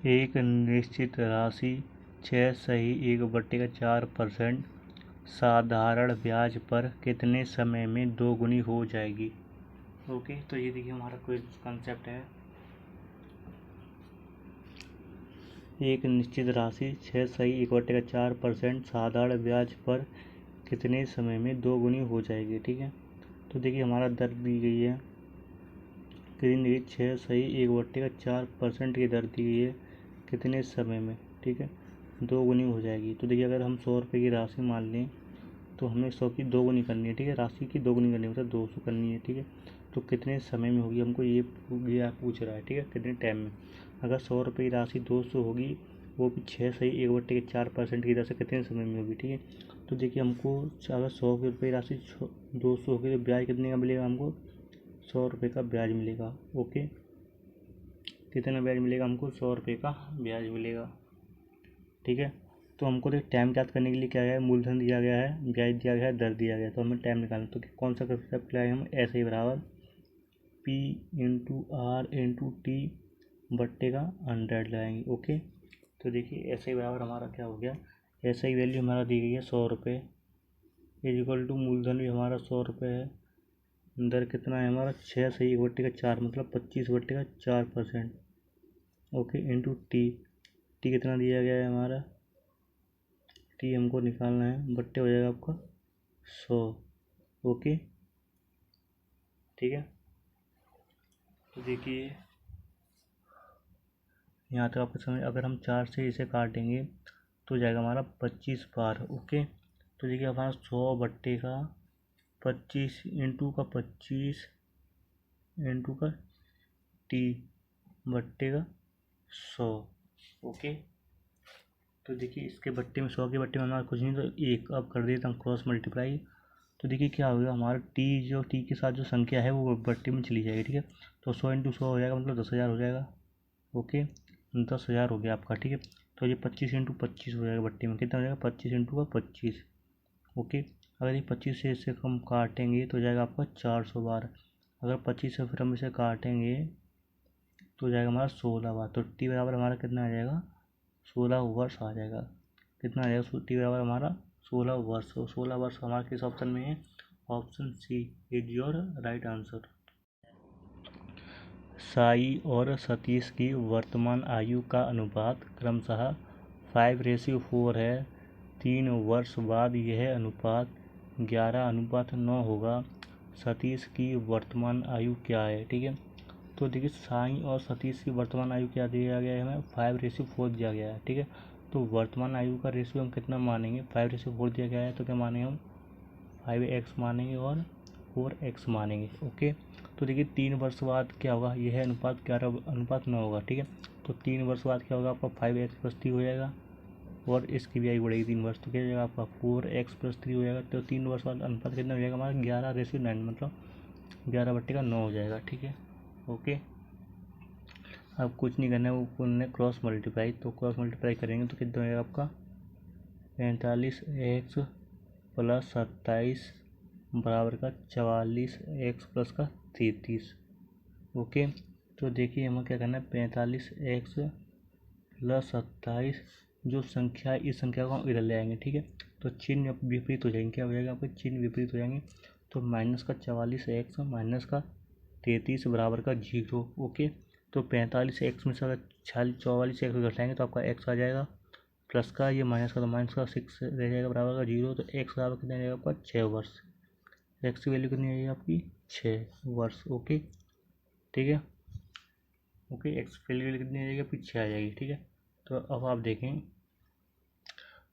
एक निश्चित राशि 6 = 4% साधारण ब्याज पर कितने समय में दोगुनी हो जाएगी। ओके, तो ये देखिए हमारा कोई कंसेप्ट है। एक निश्चित राशि 6 = 4% साधारण ब्याज पर कितने समय में दोगुनी हो जाएगी। ठीक है, तो देखिए हमारा दर दी गई है, कितनी 6 = 4% की दर दी गई है, कितने समय में, ठीक है, दोगुनी हो जाएगी। तो देखिए अगर हम 100 रुपये की राशि मान लें तो हमें 100 की दोगुनी करनी है। ठीक है, राशि की दोगुनी करनी है, मतलब 200 करनी है। ठीक है, तो कितने समय में होगी हमको ये पूछ रहा है। ठीक है, कितने टाइम में। अगर 100 रुपये की राशि 200 होगी, वो भी 6 = 4% की दर से कितने समय में होगी। ठीक है, तो देखिए हमको अगर 100 रुपये की राशि 200 होगी तो ब्याज कितने का मिलेगा हमको, 100 रुपये का ब्याज मिलेगा। ओके, कितना ब्याज मिलेगा हमको, 100 रुपये का ब्याज मिलेगा। ठीक है, तो हमको तो टाइम ज्ञात करने के लिए क्या है, मूलधन दिया गया है, ब्याज दिया गया है, दर दिया गया है, तो हमें टाइम निकालना। तो कौन सा कंसेप्ट लाए हम, ऐसे ही बराबर P×R×T/100 लगाएंगे। ओके, तो देखिए ऐसे ही बराबर हमारा क्या हो गया, ऐसे ही वैल्यू हमारा दी गई है 100 रुपये इक्वल टू मूलधन भी हमारा 100 रुपये है, दर कितना है हमारा 6 = 4 मतलब 25/4%। ओके, इंटू टी कितना दिया गया है हमारा, टी हमको निकालना है, बट्टे हो जाएगा आपका 100। ओके, ठीक है, तो देखिए यहाँ तक आपको समझ। अगर हम 4 से इसे काटेंगे तो जाएगा हमारा 25 बार। ओके, तो देखिए हमारा 100 बट्टे का 25 इंटू का 25 इंटू का टी बट्टे का 100। ओके, तो देखिए इसके बट्टे में 100 के बट्टे में हमारा कुछ नहीं, तो एक अब कर देता हम क्रॉस मल्टीप्लाई। तो देखिए क्या होगा हमारा टी के साथ जो संख्या है वो बट्टे में चली जाएगी। ठीक है, तो 100 × 100 हो जाएगा, मतलब 10,000 हो जाएगा। ओके, 10,000 हो गया आपका। ठीक है, तो ये 25 × 25 हो जाएगा बट्टे में, कितना हो जाएगा 25 × का 25। ओके, अगर ये 25 से इससे हम काटेंगे तो जाएगा आपका 400 बार। अगर 25 से फिर हम इसे काटेंगे तो जाएगा हमारा 16 बार। तो टी बराबर हमारा कितना आ जाएगा, 16 वर्ष आ जाएगा। कितना आ जाएगा, टी बराबर हमारा 16 वर्ष। 16 वर्ष हमारा किस ऑप्शन में है, option C is your right answer. Sai और सतीश की वर्तमान आयु का अनुपात क्रमशः 5:4 है। 3 वर्ष बाद यह अनुपात 11:9 होगा। सतीश की वर्तमान आयु क्या है। ठीक है, तो देखिए साई और सतीश की वर्तमान आयु क्या दिया गया है हमें, 5:4 दिया गया है। ठीक है, तो वर्तमान आयु का रेशियो हम कितना मानेंगे, 5:4 दिया गया है, तो क्या मानेंगे हम 5x मानेंगे और 4x मानेंगे। ओके, तो देखिए 3 वर्ष बाद क्या होगा, यह अनुपात 11:9 होगा। ठीक है, तो 3 वर्ष बाद क्या होगा आपका 5x+3 हो जाएगा और इसकी भी आयु बढ़ेगी 3 वर्ष, तो क्या हो जाएगा आपका 4x+3 हो जाएगा। तो 3 वर्ष बाद अनुपात कितना हो जाएगा हमारा 11:9, मतलब 11/9 हो जाएगा। ठीक है, ओके, अब कुछ नहीं करना है, वो उन्होंने क्रॉस मल्टीप्लाई, तो क्रॉस मल्टीप्लाई करेंगे तो कितना हो जाएगा आपका 45x + 27 बराबर का 44x + का 33। ओके, तो देखिए हमें क्या करना है, 45x + 27 जो संख्या, इस संख्या को हम इधर ले आएंगे। ठीक है, तो चिन्ह विपरीत हो जाएंगे, क्या हो जाएगा आपके चिन्ह विपरीत हो जाएंगे, तो माइनस का 44x माइनस का 33 बराबर का 0। ओके, तो 45x में से अगर 44x घटाएंगे तो आपका x आ जाएगा, प्लस का ये माइनस का, तो माइनस का 6 रह जाएगा बराबर का 0। तो x बराबर कितना जाएगा आपका 6 वर्ष। x की वैल्यू कितनी आएगी आपकी 6 वर्ष। ओके, ठीक है, ओके, x की वैल्यू कितनी आ जाएगी आपकी 6 आ जाएगी। ठीक है, तो अब आप देखें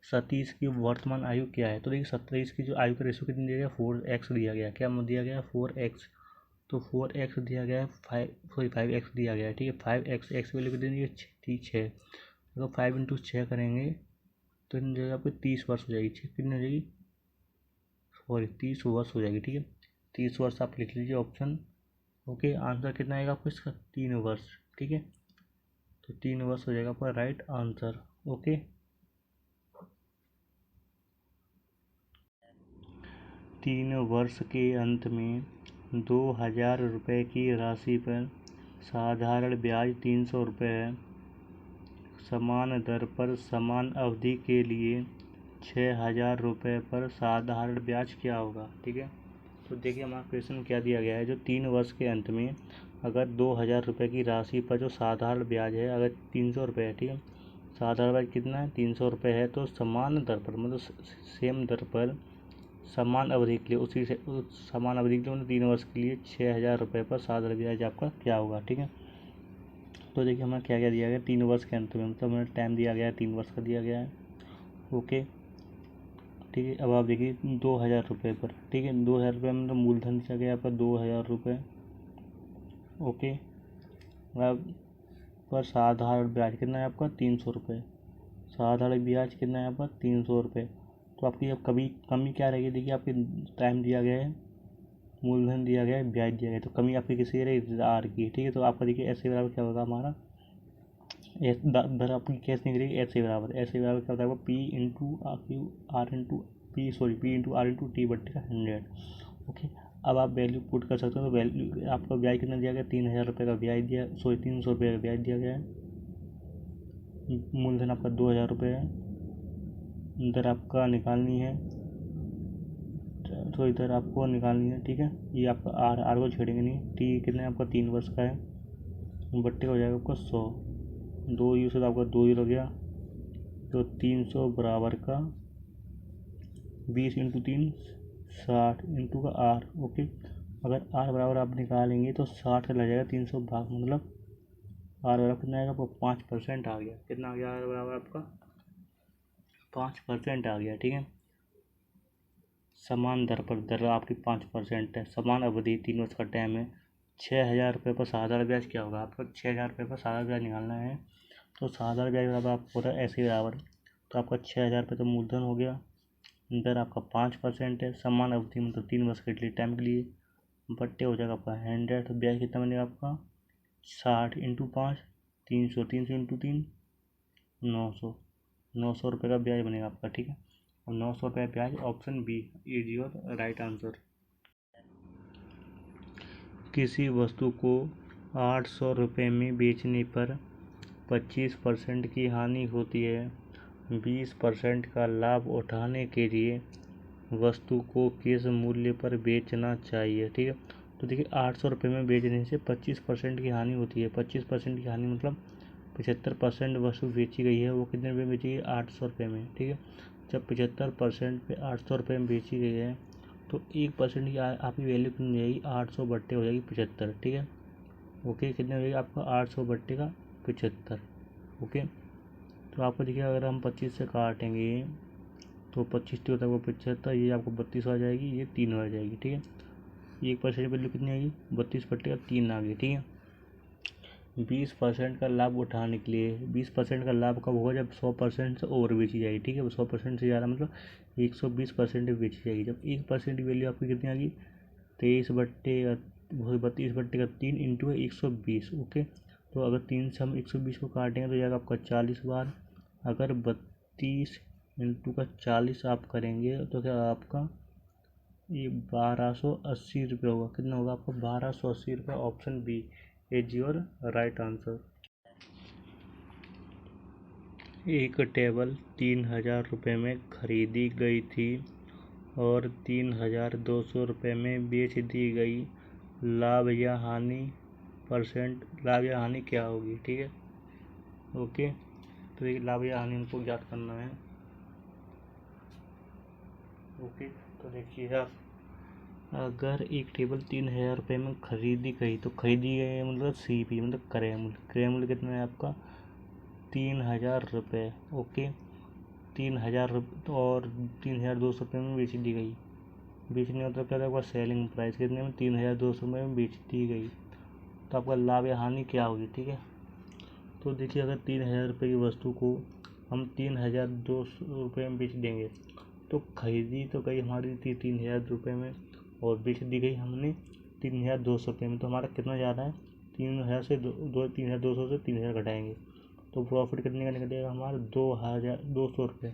सतीश की वर्तमान आयु क्या है। तो देखिए सतीश की जो आयु का रेशियो कितनी दिया गया, 4x दिया गया, क्या दिया गया 4x, तो 4x दिया गया है, 5x दिया गया है। ठीक है, 5x x वैल्यू कितनी दी है 6। अगर 5 × 6 करेंगे तो इन जगह पे 30 वर्ष हो जाएगी, कितनी हो जाएगी, सॉरी 30 वर्ष हो जाएगी। ठीक है, 30 वर्ष आप लिख लीजिए ऑप्शन। ओके, आंसर कितना आएगा आपको इसका 3 वर्ष। ठीक है, तो 3 वर्ष हो जाएगा आपका राइट आंसर। ओके, 3 वर्ष के अंत में 2,000 रुपये की राशि पर साधारण ब्याज 300 रुपये है। समान दर पर समान अवधि के लिए 6,000 रुपये पर साधारण ब्याज क्या होगा। ठीक है, तो देखिए हमारा क्वेश्चन क्या दिया गया है, जो 3 वर्ष के अंत में अगर 2,000 रुपये की राशि पर जो साधारण ब्याज है अगर 300 रुपये है, ठीक है, साधारण ब्याज कितना है 300 रुपये है, तो समान दर पर मतलब सेम दर पर समान अवधि के लिए उसी से समान अवधि के लिए मतलब 3 वर्ष के लिए 6,000 रुपये पर साधारण ब्याज आपका क्या होगा। ठीक है, तो देखिए हमें क्या क्या दिया गया 3 वर्ष के अंत में, मतलब हमें टाइम दिया गया है 3 वर्ष का दिया गया है। ओके, ठीक है, अब आप देखिए 2,000 रुपये पर, ठीक है, 2,000 रुपये मतलब मूलधन दिया गया आपका 2,000 रुपये। ओके, अब पर साधारण ब्याज कितना है आपका 300 रुपये, साधारण ब्याज कितना है आपका 300 रुपये। तो आपकी अब कभी कमी क्या रहेगी, देखिए आपकी टाइम दिया गया है, मूलधन दिया गया है, ब्याज दिया गया है, तो कमी आपकी किसी रहेगी आर की। ठीक है, तो आपका देखिए ऐसे बराबर क्या होगा हमारा दर आपकी कैसे निकलेगी, ऐसे बराबर क्या होता है P into R into P into R into T बट्टे का 100। ओके, अब आप वैल्यू पुट कर सकते हो, तो वैल्यू आपका ब्याज कितना दिया गया 3,000 रुपये का ब्याज दिया, 300 रुपये का ब्याज दिया गया है, मूलधन आपका 2,000 रुपये है, दर आपका निकालनी है, तो इधर आपको निकालनी है। ठीक है, ये आपका आर को छेड़ेंगे नहीं, टी कितना है आपका 3 वर्ष का है, बट्टे का हो जाएगा आपका 100, 2 यू से तो आपका 2 हो गया, तो 300 बराबर का 20 इंटू 3 60 इंटू का आर। ओके, अगर आर बराबर आप निकालेंगे तो 60 का लग जाएगा 300 भाग, मतलब आर बराबर कितना आएगा आपको 5% आ गया। कितना आ गया आर बराबर आपका 5% आ गया। ठीक है, समान दर पर दर आपकी 5% है, समान अवधि 3 वर्ष का टाइम है, 6,000 रुपये पर साधारण ब्याज क्या होगा आपका 6,000 रुपये पर साधारण ब्याज निकालना है, तो साधारण ब्याज बराबर आपको होता है ऐसे बराबर, तो आपका 6,000 रुपये तो मूलधन हो गया, दर आपका 5% है, समान अवधि मतलब 3 वर्ष के लिए टाइम के लिए, बट्टे हो जाएगा आपका 100, तो ब्याज कितना बनेगा आपका 60 इंटू 5 300, 300 इंटू 3 900 रुपये का ब्याज बनेगा आपका। ठीक है, और 900 रुपये ब्याज option B is your right answer. किसी वस्तु को 800 रुपये में बेचने पर 25% की हानि होती है, 20% का लाभ उठाने के लिए वस्तु को किस मूल्य पर बेचना चाहिए। ठीक है, तो देखिए 800 रुपये में बेचने से 25% की हानि होती है, 25% की हानि मतलब 75% वस्तु बेची गई है, वो कितने रुपये में बेची गई 800 रुपये में। ठीक है, जब 75% पे 800 रुपये में बेची गई है तो 1% की आपकी वैल्यू कितनी हो जाएगी 800 बट्टे हो जाएगी 75। ठीक है, ओके, कितने हो जाएगी आपका 800 बट्टे का 75। ओके, तो आपको देखिए अगर हम 25 से काटेंगे तो 25 होता है वो 75, ये आपको 32 आ जाएगी, ये 3 आ जाएगी। ठीक है, 1% वैल्यू कितनी आएगी 32 बट्टे का 3 आ गई। ठीक है, 20% का लाभ उठाने के लिए 20% का लाभ कब होगा जब 100% से ओवर बेची जाएगी। ठीक है, 100% से ज़्यादा मतलब 120% बेची जाएगी, जब 1% की वैल्यू आपकी कितनी आ गई 23 बट्टे का 32 बट्टे का 3 इंटू 120। ओके, तो अगर 3 से हम 120 को काटेंगे तो जाएगा आपका 40 बार, अगर 32 इंटू का 40 आप करेंगे तो क्या आपका ये 1280 रुपये होगा। कितना होगा आपका 1280 रुपये, option B is your right answer. एक टेबल 3,000 रुपये में खरीदी गई थी और 3,200 रुपये में बेच दी गई, लाभ या हानि क्या होगी। ठीक है, ओके, तो ये लाभ या हानि हमको ज्ञात करना है। ओके, तो देखिए आप अगर एक टेबल 3,000 रुपये में खरीदी गई, तो खरीदी गई मतलब CP मतलब क्रय मूल्य, क्रय मूल्य कितना है आपका 3,000 रुपये। ओके, 3,000 रुपये और 3,200 रुपये में बेच दी गई, बेचने मतलब क्या था आपका सेलिंग प्राइस कितने में 3,200 रुपये में बेच दी गई, तो आपका लाभ या हानि क्या होगी। ठीक है, तो देखिए अगर 3,000 रुपये की वस्तु को हम 3,200 रुपये में बेच देंगे, तो खरीदी तो गई हमारी थी 3,000 रुपये में और बेच दी गई हमने 3,200 रुपये में, तो हमारा कितना ज़्यादा है 3,200 से 3,000 घटाएंगे तो प्रॉफिट कितने का निकलेगा हमारा 2,200 रुपये,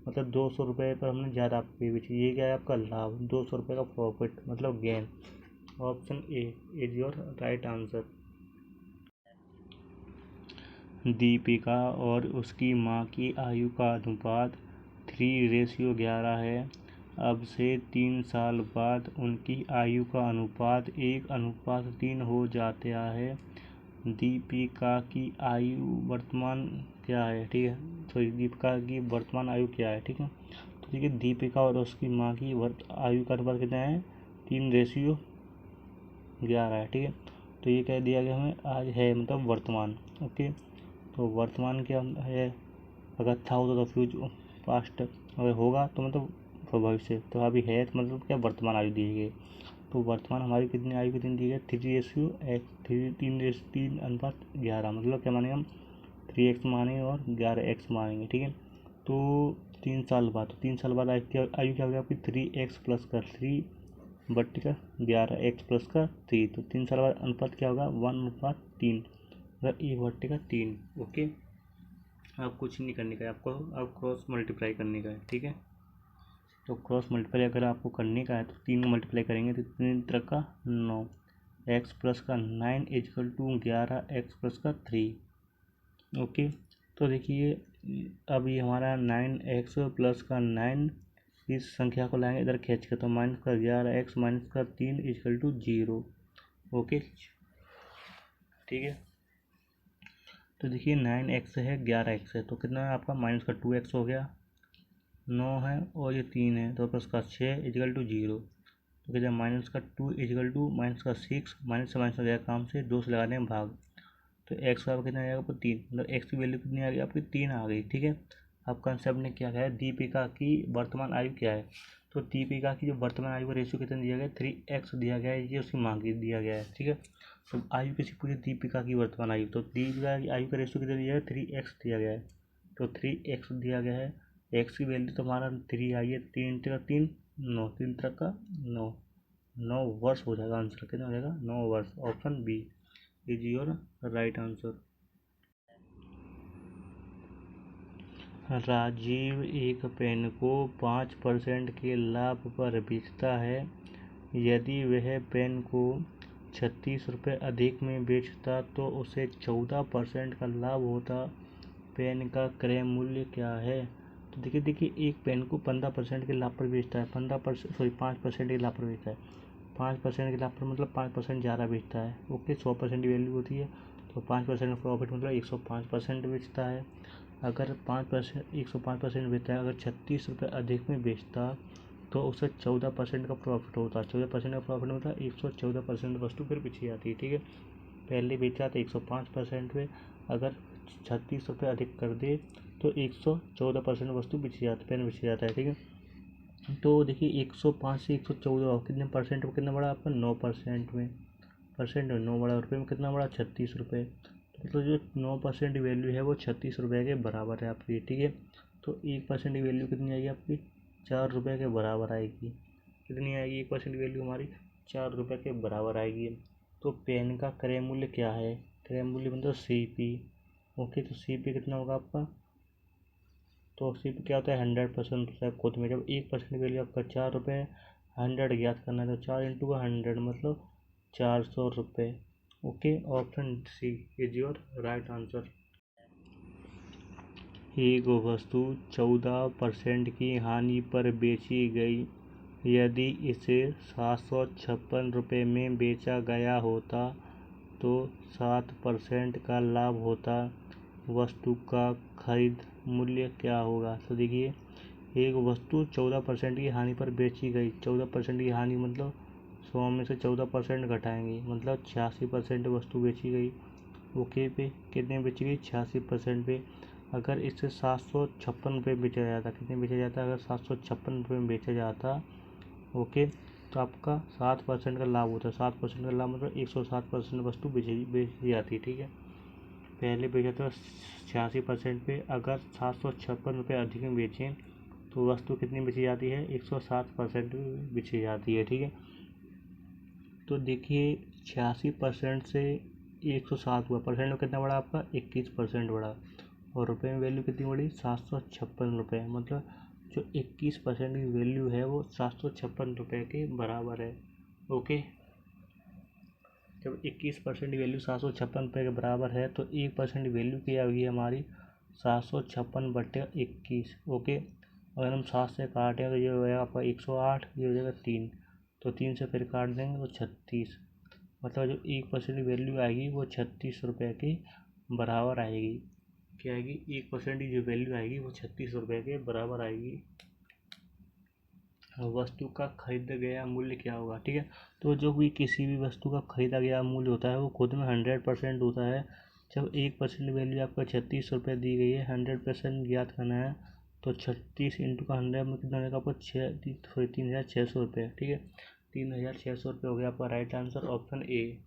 मतलब 200 रुपये पर हमने ज़्यादा आपकी बेची, ये क्या है आपका लाभ 200 रुपये का प्रॉफिट मतलब gain, option A is your right answer. Deepika और उसकी माँ की आयु का अनुपात 3:11 है। अब से 3 साल बाद उनकी आयु का अनुपात 1:3 हो जाता है। दीपिका की आयु वर्तमान क्या है, ठीक है, सॉरी, दीपिका की वर्तमान आयु क्या है, ठीक है। तो देखिए दीपिका और उसकी माँ की आयु का अनुपात कितना है, 3:11 है, ठीक है। तो ये कह दिया गया हमें आज है मतलब वर्तमान। ओके, तो वर्तमान क्या है, अगर था होता तो फ्यूचर पास्ट, अगर होगा तो मतलब भविष्य, तो अभी है तो मतलब क्या वर्तमान आयु दी गई। तो वर्तमान हमारी कितनी आयु कितनी दी गई, 3:11, मतलब क्या मानेंगे हम, 3x मानेंगे और 11x मानेंगे, ठीक है। तो 3 साल बाद, तो 3 साल बाद आयु क्या होगी आपकी, 3x प्लस का 3 बट्टी का 11x प्लस का 3। तो 3 साल बाद अनुपात क्या होगा, 1:3, मतलब 1/3। ओके, अब कुछ नहीं करने का है आपको, अब क्रॉस मल्टीप्लाई करने का है, ठीक है। तो क्रॉस मल्टीप्लाई अगर आपको करने का है तो 3 को मल्टीप्लाई करेंगे तो 3 तरह का 9, x प्लस का 9 इजकल टू 11x प्लस का 3। ओके, तो देखिए अब ये हमारा 9x प्लस का 9, इस संख्या को लाएंगे इधर खींच के, तो माइनस का 11x माइनस का 3 इजकल टू 0। ओके, ठीक है। तो देखिए 9x है 11x है, तो कितना है आपका, माइनस का 2x हो गया, 9 है और ये 3 है, तो प्लस का 6 इजकल टू 0। तो कहते हैं माइनस का 2 इजकल टू माइनस का 6, माइनस से माइनस हो जाएगा काम से, 2 से लगाने में भाग, तो एक्स का कितना आ जाएगा आपको 3, मतलब एक्स की वैल्यू कितनी आ गई आपकी, 3 आ गई, ठीक है। अब कंसेप्ट ने क्या कहा है, दीपिका की वर्तमान आयु क्या है। तो दीपिका की जो वर्तमान आयु का रेशियो कितना दिया गया है, 3x दिया गया है, ये उसकी मांग दिया गया है, ठीक है। तो आयु किसी पूरी दीपिका की वर्तमान आयु, तो दीपिका की आयु का रेशियो कितना दिया है, 3x दिया गया है। तो 3x दिया गया है, एक्स की वैल्यू तो हमारा 3 आई है, 3 का 3 9, 3 तरह का 9, 9 वर्ष हो जाएगा, आंसर कितना हो जाएगा, 9 वर्ष। Option B is your right answer. Rajiv एक पेन को 5% के लाभ पर बेचता है। यदि वह पेन को 36 रुपये अधिक में बेचता तो उसे 14% का लाभ होता। पेन का क्रय मूल्य क्या है। तो देखिए एक पेन को 15% के लाभ पर बेचता है, 5% के लाभ पर बेचता है, 5% के लाभ पर मतलब 5% ज़्यादा बेचता है। ओके, 100% की वैल्यू होती है, तो 5% प्रॉफिट मतलब 105% बेचता है। अगर 5% 105% बेचता है, अगर 36 रुपये अधिक में बेचता तो उसे 14% का प्रॉफिट होता। 14% का प्रॉफिट होता है, 114% वस्तु फिर पीछे आती है, ठीक है। पहले बेचा तो 105% में, अगर 36 रुपये अधिक कर दे तो 114% वस्तु पीछे जाती, पेन पीछे जाता है, ठीक है। तो देखिए 105 से 114 कितने परसेंट में कितना बढ़ा आपका, 9% में, 9 बढ़ा, रुपये में कितना बढ़ा, 36 रुपये। तो जो 9% वैल्यू है वो 36 रुपये के बराबर है आपकी, ठीक है। तो 1% की वैल्यू कितनी आएगी आपकी, 4 रुपये के बराबर आएगी। कितनी आएगी 1% वैल्यू हमारी, 4 रुपये के बराबर आएगी। तो पेन का क्रय मूल्य क्या है, क्रय मूल्य मतलब CP। ओके, तो CP कितना होगा आपका, तो CP क्या होता है, 100% खुद में, जब 1% वैल्यू आपका 4 रुपये, 100 ज्ञात करना है तो 4 इंटू 100 मतलब 400 रुपये। Okay, option C is your right answer. एक वस्तु 14% की हानि पर बेची गई। यदि इसे 756 रुपये में बेचा गया होता तो 7% का लाभ होता। वस्तु का खरीद मूल्य क्या होगा। तो देखिए एक वस्तु 14% की हानि पर बेची गई, 14% की हानि मतलब 100 में से 14% घटाएंगे मतलब 86% वस्तु बेची गई। ओके पे कितने बेची गई, 86% पे। अगर इसे 756 रुपये बेचा जाता, कितने बेचा जाता, अगर 756 रुपये में बेचा जाता, ओके, तो आपका 7% का लाभ होता है। 7% का लाभ मतलब 107% वस्तु बेची जाती, ठीक है। पहले बेचा था 86% पे, अगर 756 रुपये अधिक में बेचें तो वस्तु कितनी बेची जाती है, 107% में बेची जाती है, ठीक है। तो देखिए 86% से 107 हुआ, परसेंट में कितना बढ़ा आपका, 21% बढ़ा, और रुपये में वैल्यू कितनी बढ़ी, 756 रुपये, मतलब जो 21% की वैल्यू है वो 756 रुपये के बराबर है। ओके, जब 21% वैल्यू 756 के बराबर है तो 1% वैल्यू क्या होगी हमारी 756/21। ओके, अगर हम 7 से काटें तो ये हो जाएगा आपका 108, ये हो जाएगा 3, तो 3 से फिर काट देंगे तो 36। मतलब जो 1% वैल्यू आएगी वो 36 रुपये के बराबर आएगी। क्या आएगी? 1% की जो वैल्यू आएगी वो 36 रुपये के बराबर आएगी। वस्तु का खरीदा गया मूल्य क्या होगा? ठीक है, तो जो भी किसी भी वस्तु का खरीदा गया मूल्य होता है वो खुद में 100% होता है। जब 1% वैल्यू आपका 36 रुपये दी गई है, 100% ज्ञात करना है, तो 36 इंटू का 100 में कितना होगा आपको 3600 रुपये। ठीक है, 3600 रुपये हो गया आपका राइट आंसर, ऑप्शन ए।